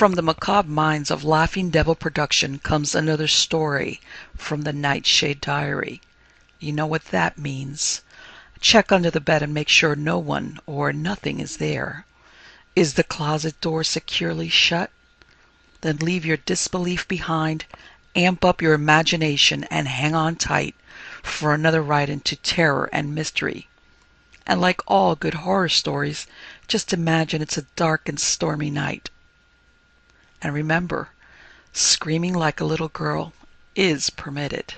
From the macabre minds of Laughing Devil Production comes another story from the Nightshade Diary. You know what that means. Check under the bed and make sure no one or nothing is there. Is the closet door securely shut? Then leave your disbelief behind, amp up your imagination, and hang on tight for another ride into terror and mystery. And like all good horror stories, just imagine it's a dark and stormy night. And remember, screaming like a little girl is permitted.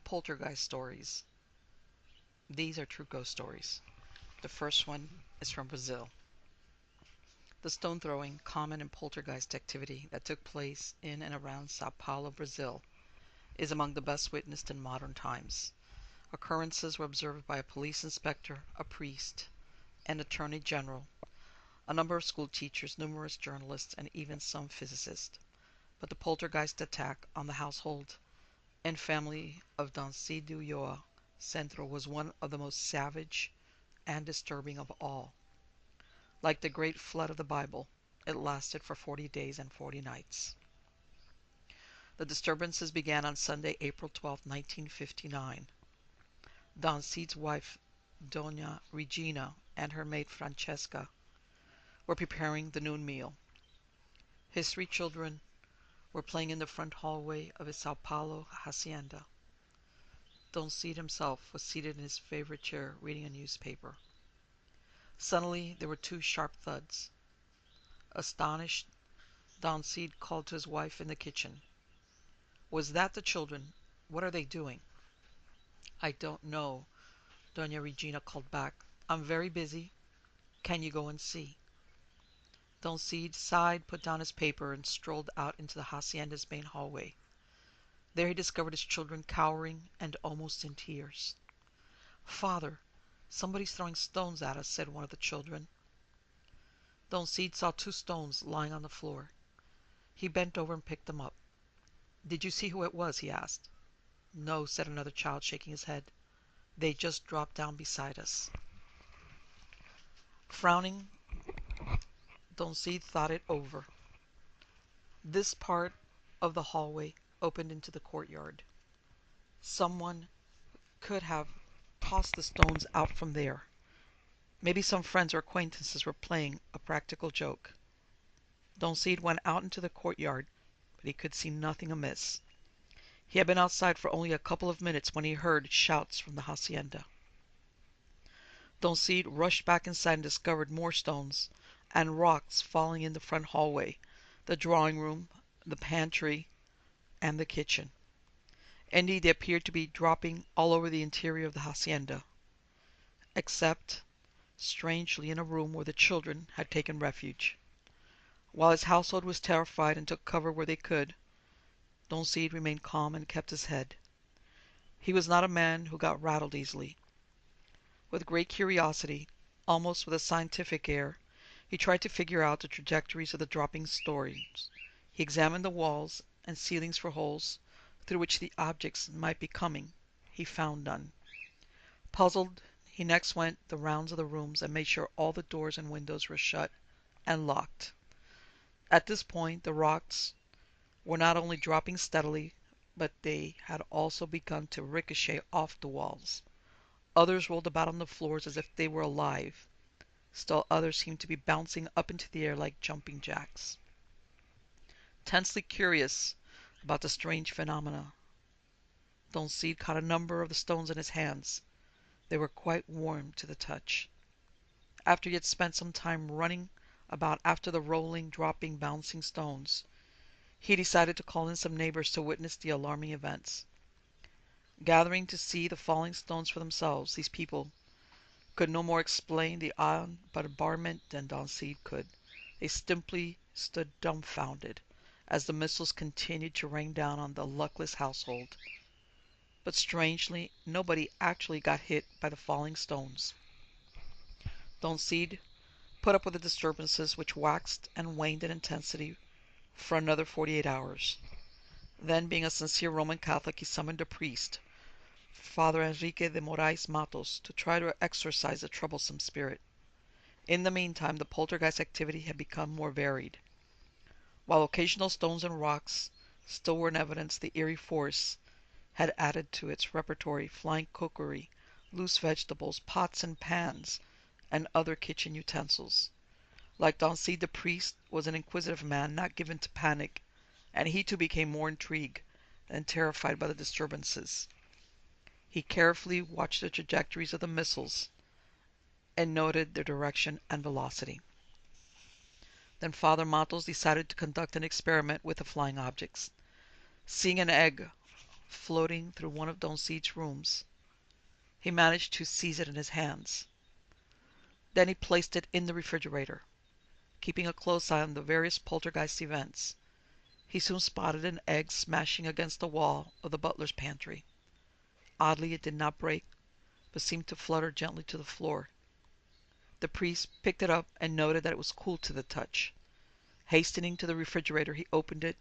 Poltergeist stories. These are true ghost stories. The first one is from Brazil. The stone throwing, common in poltergeist activity that took place in and around Sao Paulo, Brazil, is among the best witnessed in modern times. Occurrences were observed by a police inspector, a priest, an attorney general, a number of school teachers, numerous journalists, and even some physicists. But the poltergeist attack on the household and family of Dancy Centro was one of the most savage and disturbing of all. Like the great flood of the Bible, it lasted for 40 days and 40 nights. The disturbances began on Sunday, April 12, 1959. Don Cede's wife, Dona Regina, and her maid Francesca were preparing the noon meal. His 3 children were playing in the front hallway of his Sao Paulo hacienda. Don Cede himself was seated in his favorite chair reading a newspaper. Suddenly there were 2 sharp thuds. Astonished, Don Cede called to his wife in the kitchen. "Was that the children? What are they doing?" "I don't know," Dona Regina called back. "I'm very busy. Can you go and see?" Don Cede sighed, put down his paper, and strolled out into the hacienda's main hallway. There he discovered his children cowering and almost in tears. "Father, somebody's throwing stones at us," said one of the children. Don Cede saw 2 stones lying on the floor. He bent over and picked them up. "Did you see who it was?" he asked. "No," said another child, shaking his head. "They just dropped down beside us." Frowning, Don Cede thought it over. This part of the hallway opened into the courtyard. Someone could have tossed the stones out from there. Maybe some friends or acquaintances were playing a practical joke. Don Cede went out into the courtyard, but he could see nothing amiss. He had been outside for only a couple of minutes when he heard shouts from the hacienda. Don Cede rushed back inside and discovered more stones and rocks falling in the front hallway, the drawing room, the pantry, and the kitchen. Indeed, they appeared to be dropping all over the interior of the hacienda, except, strangely, in a room where the children had taken refuge. While his household was terrified and took cover where they could, Don Cede remained calm and kept his head. He was not a man who got rattled easily. With great curiosity, almost with a scientific air, he tried to figure out the trajectories of the dropping stones. He examined the walls and ceilings for holes through which the objects might be coming. He found none. Puzzled, he next went the rounds of the rooms and made sure all the doors and windows were shut and locked. At this point, the rocks were not only dropping steadily, but they had also begun to ricochet off the walls. Others rolled about on the floors as if they were alive. Still others seemed to be bouncing up into the air like jumping jacks. Tensely curious about the strange phenomena, Don Cede caught a number of the stones in his hands. They were quite warm to the touch. After he had spent some time running about after the rolling, dropping, bouncing stones, he decided to call in some neighbors to witness the alarming events. Gathering to see the falling stones for themselves, these people could no more explain the bombardment than Don Cede could. They simply stood dumbfounded as the missiles continued to rain down on the luckless household. But strangely, nobody actually got hit by the falling stones. Don Cede put up with the disturbances which waxed and waned in intensity for another 48 hours. Then, being a sincere Roman Catholic, he summoned a priest, Father Enrique de Morais Matos, to try to exorcise the troublesome spirit. In the meantime, the poltergeist activity had become more varied. While occasional stones and rocks still were in evidence, the eerie force had added to its repertory flying cookery, loose vegetables, pots and pans, and other kitchen utensils. Like Don Cid, the priest was an inquisitive man, not given to panic, and he too became more intrigued and terrified by the disturbances. He carefully watched the trajectories of the missiles and noted their direction and velocity. Then Father Matos decided to conduct an experiment with the flying objects. Seeing an egg floating through one of Don Cid's rooms, he managed to seize it in his hands. Then he placed it in the refrigerator. Keeping a close eye on the various poltergeist events, he soon spotted an egg smashing against the wall of the butler's pantry. Oddly, it did not break, but seemed to flutter gently to the floor. The priest picked it up and noted that it was cool to the touch. Hastening to the refrigerator, he opened it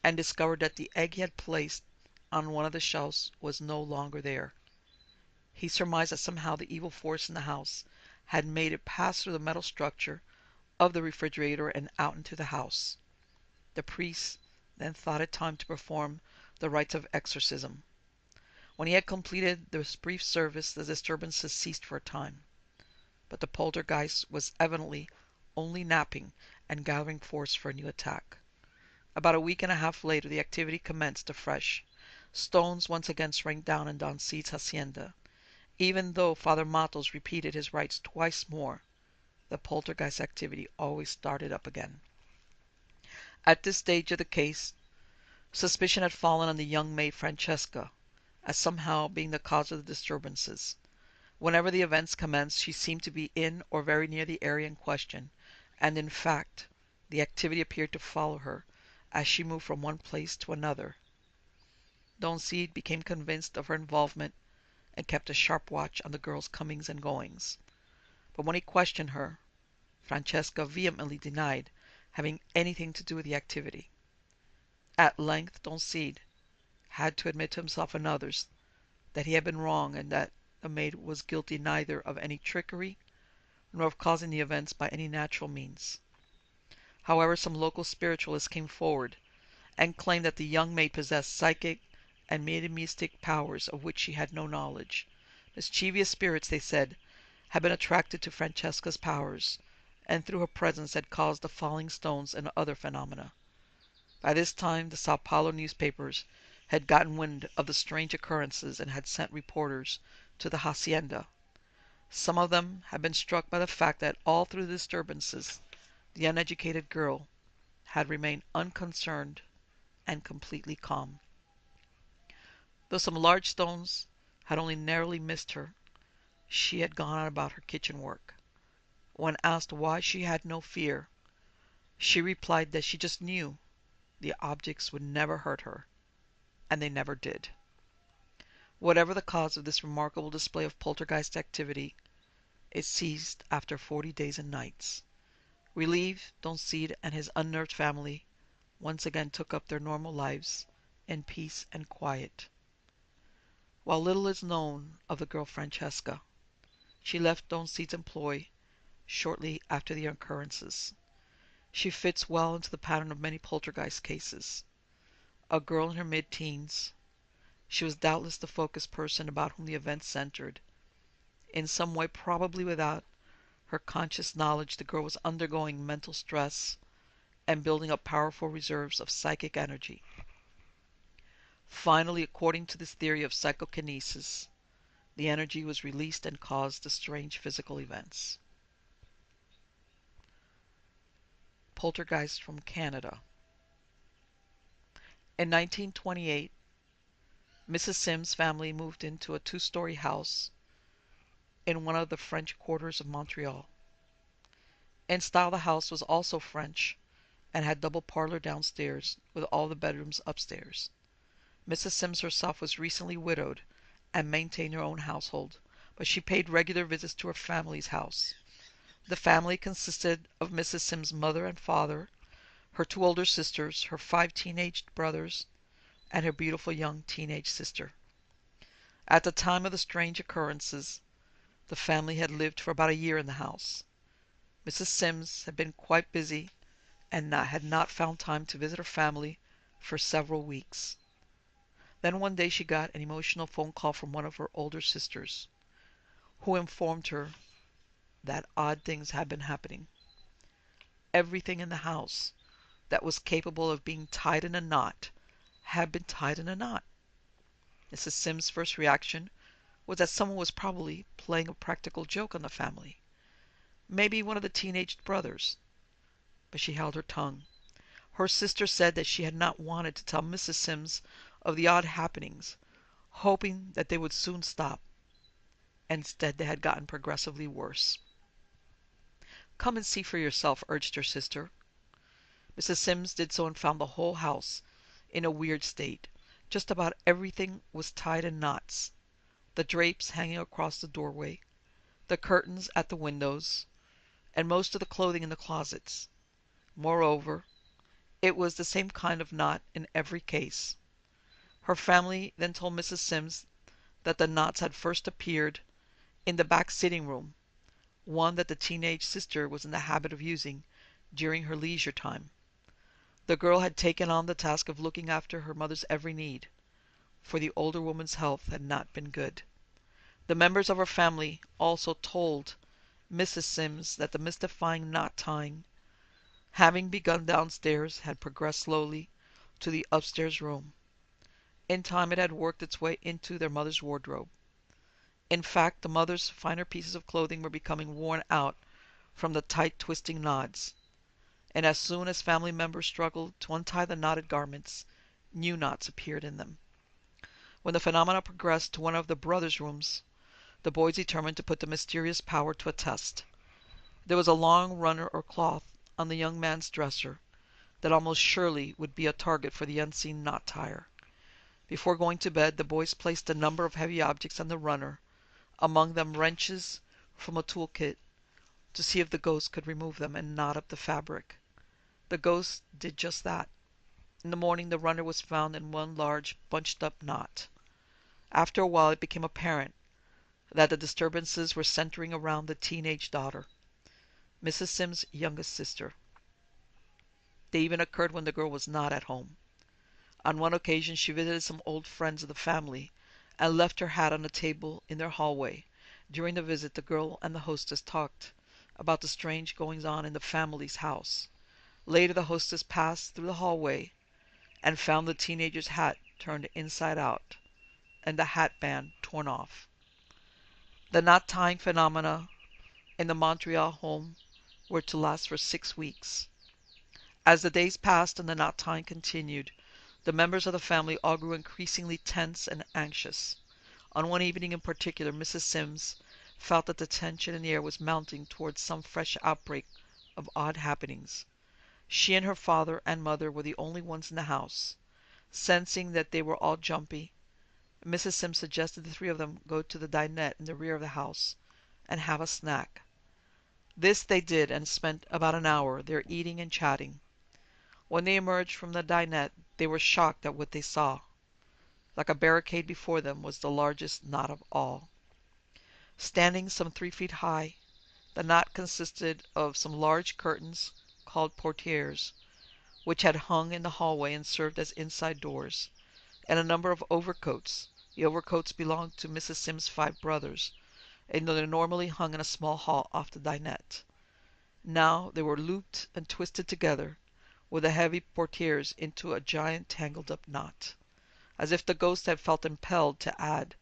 and discovered that the egg he had placed on one of the shelves was no longer there. He surmised that somehow the evil force in the house had made it pass through the metal structure of the refrigerator and out into the house. The priest then thought it time to perform the rites of exorcism. When he had completed this brief service, the disturbances ceased for a time. But the poltergeist was evidently only napping and gathering force for a new attack. About a week and a half later, the activity commenced afresh. Stones once again rained down in Don Cid's hacienda. Even though Father Matos repeated his rites twice more, the poltergeist activity always started up again. At this stage of the case, suspicion had fallen on the young maid Francesca, as somehow being the cause of the disturbances. Whenever the events commenced, she seemed to be in or very near the area in question, and in fact, the activity appeared to follow her as she moved from one place to another. Don Cid became convinced of her involvement and kept a sharp watch on the girl's comings and goings. But when he questioned her, Francesca vehemently denied having anything to do with the activity. At length Don Cid had to admit to himself and others that he had been wrong, and that the maid was guilty neither of any trickery nor of causing the events by any natural means. However, some local spiritualists came forward and claimed that the young maid possessed psychic and mediumistic powers of which she had no knowledge. Mischievous spirits, they said, had been attracted to Francesca's powers, and through her presence had caused the falling stones and other phenomena. By this time the Sao Paulo newspapers had gotten wind of the strange occurrences and had sent reporters to the hacienda. Some of them had been struck by the fact that all through the disturbances the uneducated girl had remained unconcerned and completely calm. Though some large stones had only narrowly missed her, she had gone on about her kitchen work. When asked why she had no fear, she replied that she just knew the objects would never hurt her, and they never did. Whatever the cause of this remarkable display of poltergeist activity, it ceased after 40 days and nights. Relieved, Don Cid and his unnerved family once again took up their normal lives in peace and quiet. While little is known of the girl Francesca, she left Don Cid's employ shortly after the occurrences. She fits well into the pattern of many poltergeist cases. A girl in her mid-teens, she was doubtless the focused person about whom the events centered. In some way, probably without her conscious knowledge, the girl was undergoing mental stress and building up powerful reserves of psychic energy. Finally, according to this theory of psychokinesis, the energy was released and caused the strange physical events. Poltergeist from Canada. In 1928, Mrs. Sims' family moved into a two-story house in one of the French quarters of Montreal. In style, the house was also French and had double parlor downstairs with all the bedrooms upstairs. Mrs. Sims herself was recently widowed and maintained her own household, but she paid regular visits to her family's house. The family consisted of Mrs. Sims' mother and father, her two older sisters, her 5 teenaged brothers, and her beautiful young teenage sister. At the time of the strange occurrences, the family had lived for about a year in the house. Mrs. Sims had been quite busy and had not found time to visit her family for several weeks. Then one day she got an emotional phone call from one of her older sisters, who informed her that odd things had been happening. Everything in the house that was capable of being tied in a knot had been tied in a knot. Mrs. Sims' first reaction was that someone was probably playing a practical joke on the family. Maybe one of the teenage brothers. But she held her tongue. Her sister said that she had not wanted to tell Mrs. Sims of the odd happenings, hoping that they would soon stop. Instead, they had gotten progressively worse. "Come and see for yourself," urged her sister. Mrs. Sims did so and found the whole house in a weird state. Just about everything was tied in knots. The drapes hanging across the doorway, the curtains at the windows, and most of the clothing in the closets. Moreover, it was the same kind of knot in every case. Her family then told Mrs. Sims that the knots had first appeared in the back sitting room, one that the teenage sister was in the habit of using during her leisure time. The girl had taken on the task of looking after her mother's every need, for the older woman's health had not been good. The members of her family also told Mrs. Sims that the mystifying knot tying, having begun downstairs, had progressed slowly to the upstairs room. In time it had worked its way into their mother's wardrobe. In fact, the mother's finer pieces of clothing were becoming worn out from the tight twisting knots, and as soon as family members struggled to untie the knotted garments, new knots appeared in them. When the phenomena progressed to one of the brothers' rooms, the boys determined to put the mysterious power to a test. There was a long runner or cloth on the young man's dresser that almost surely would be a target for the unseen knot tyer. Before going to bed, the boys placed a number of heavy objects on the runner, among them wrenches from a tool kit, to see if the ghost could remove them and knot up the fabric. The ghost did just that. In the morning, the runner was found in one large bunched up knot. After a while, it became apparent that the disturbances were centering around the teenage daughter, Mrs. Sims' youngest sister. They even occurred when the girl was not at home. On one occasion she visited some old friends of the family and left her hat on a table in their hallway. During the visit, the girl and the hostess talked about the strange goings on in the family's house. Later, the hostess passed through the hallway and found the teenager's hat turned inside out and the hat band torn off. The knot tying phenomena in the Montreal home were to last for 6 weeks. As the days passed and the knot tying continued, the members of the family all grew increasingly tense and anxious. On one evening in particular, Mrs. Sims felt that the tension in the air was mounting towards some fresh outbreak of odd happenings. She and her father and mother were the only ones in the house. Sensing that they were all jumpy, Mrs. Sims suggested the three of them go to the dinette in the rear of the house and have a snack. This they did and spent about an hour there eating and chatting. When they emerged from the dinette, they were shocked at what they saw. Like a barricade before them was the largest knot of all. Standing some 3 feet high, the knot consisted of some large curtains called portieres, which had hung in the hallway and served as inside doors, and a number of overcoats. The overcoats belonged to Mrs. Sims' 5 brothers, and they normally hung in a small hall off the dinette. Now they were looped and twisted together with the heavy portieres into a giant tangled up knot. As if the ghost had felt impelled to add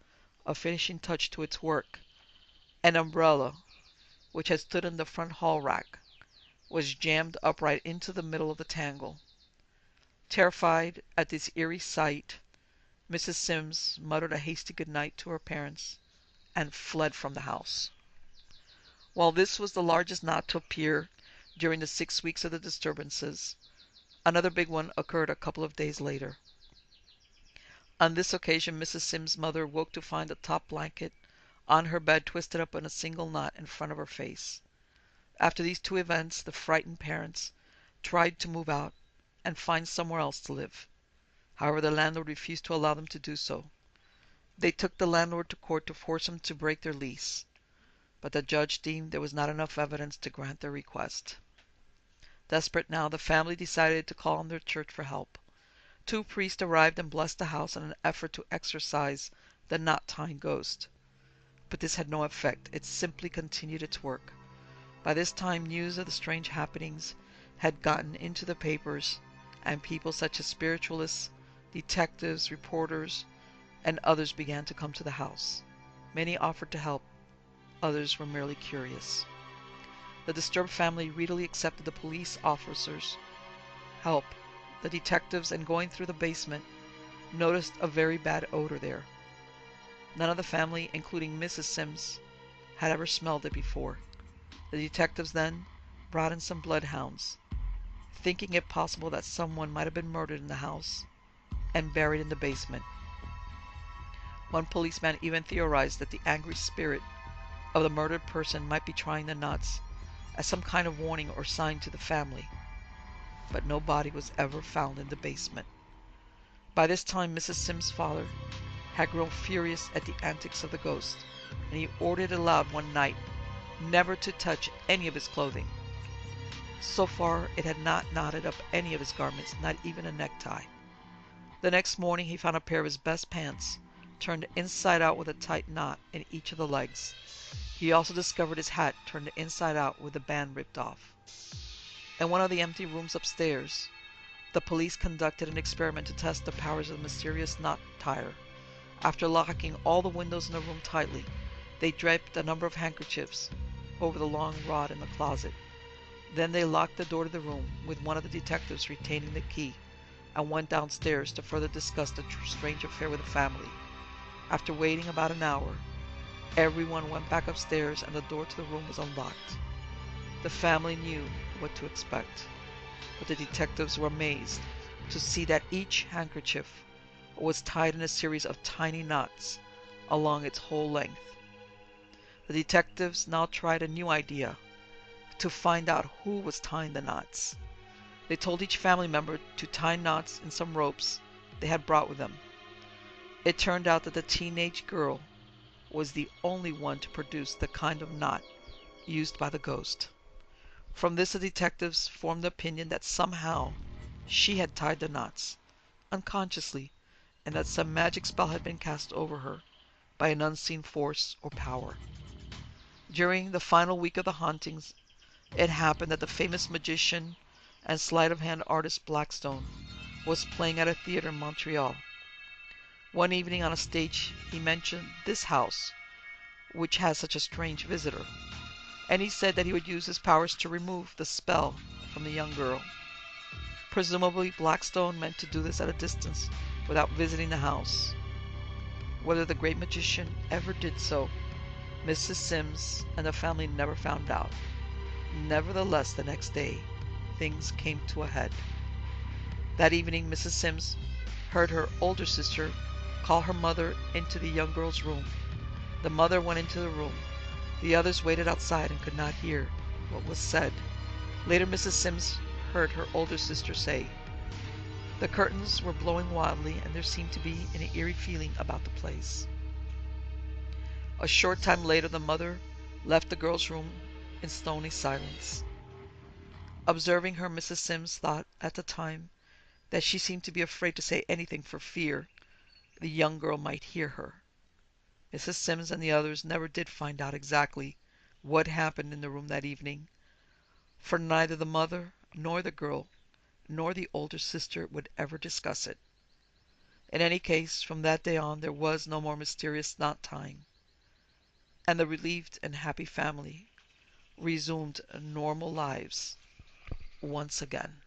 a finishing touch to its work, an umbrella, which had stood in the front hall rack, was jammed upright into the middle of the tangle. Terrified at this eerie sight, Mrs. Sims muttered a hasty good night to her parents and fled from the house. While this was the largest knot to appear during the 6 weeks of the disturbances, another big one occurred a couple of days later. On this occasion, Mrs. Sims' mother woke to find the top blanket on her bed twisted up in a single knot in front of her face. After these 2 events, the frightened parents tried to move out and find somewhere else to live. However, the landlord refused to allow them to do so. They took the landlord to court to force him to break their lease, but the judge deemed there was not enough evidence to grant their request. Desperate now, the family decided to call on their church for help. 2 priests arrived and blessed the house in an effort to exorcise the Knottying Ghost. But this had no effect. It simply continued its work. By this time, news of the strange happenings had gotten into the papers, and people such as spiritualists, detectives, reporters, and others began to come to the house. Many offered to help. Others were merely curious. The disturbed family readily accepted the police officers' help. The detectives, and going through the basement, noticed a very bad odor there. None of the family, including Mrs. Sims, had ever smelled it before. The detectives then brought in some bloodhounds, thinking it possible that someone might have been murdered in the house and buried in the basement. One policeman even theorized that the angry spirit of the murdered person might be trying the knots as some kind of warning or sign to the family. But no body was ever found in the basement. By this time, Mrs. Sims' father had grown furious at the antics of the ghost, and he ordered aloud one night never to touch any of his clothing. So far, it had not knotted up any of his garments, not even a necktie. The next morning, he found a pair of his best pants turned inside out with a tight knot in each of the legs. He also discovered his hat turned inside out with the band ripped off. In one of the empty rooms upstairs, the police conducted an experiment to test the powers of the mysterious knot tire. After locking all the windows in the room tightly, they draped a number of handkerchiefs over the long rod in the closet. Then they locked the door to the room, with one of the detectives retaining the key, and went downstairs to further discuss the strange affair with the family. After waiting about an hour, everyone went back upstairs and the door to the room was unlocked. The family knew what to expect, but the detectives were amazed to see that each handkerchief was tied in a series of tiny knots along its whole length. The detectives now tried a new idea to find out who was tying the knots. They told each family member to tie knots in some ropes they had brought with them. It turned out that the teenage girl was the only one to produce the kind of knot used by the ghost. From this, the detectives formed the opinion that somehow she had tied the knots, unconsciously, and that some magic spell had been cast over her by an unseen force or power. During the final week of the hauntings, it happened that the famous magician and sleight-of-hand artist Blackstone was playing at a theater in Montreal. One evening on a stage, he mentioned this house, which has such a strange visitor, and he said that he would use his powers to remove the spell from the young girl. Presumably, Blackstone meant to do this at a distance without visiting the house. Whether the great magician ever did so, Mrs. Sims and the family never found out. Nevertheless, the next day, things came to a head. That evening, Mrs. Sims heard her older sister call her mother into the young girl's room. The mother went into the room. The others waited outside and could not hear what was said. Later, Mrs. Sims heard her older sister say, "The curtains were blowing wildly, and there seemed to be an eerie feeling about the place." A short time later, the mother left the girl's room in stony silence. Observing her, Mrs. Sims thought at the time that she seemed to be afraid to say anything for fear the young girl might hear her. Mrs. Sims and the others never did find out exactly what happened in the room that evening, for neither the mother nor the girl nor the older sister would ever discuss it. In any case, from that day on there was no more mysterious knot tying, and the relieved and happy family resumed normal lives once again.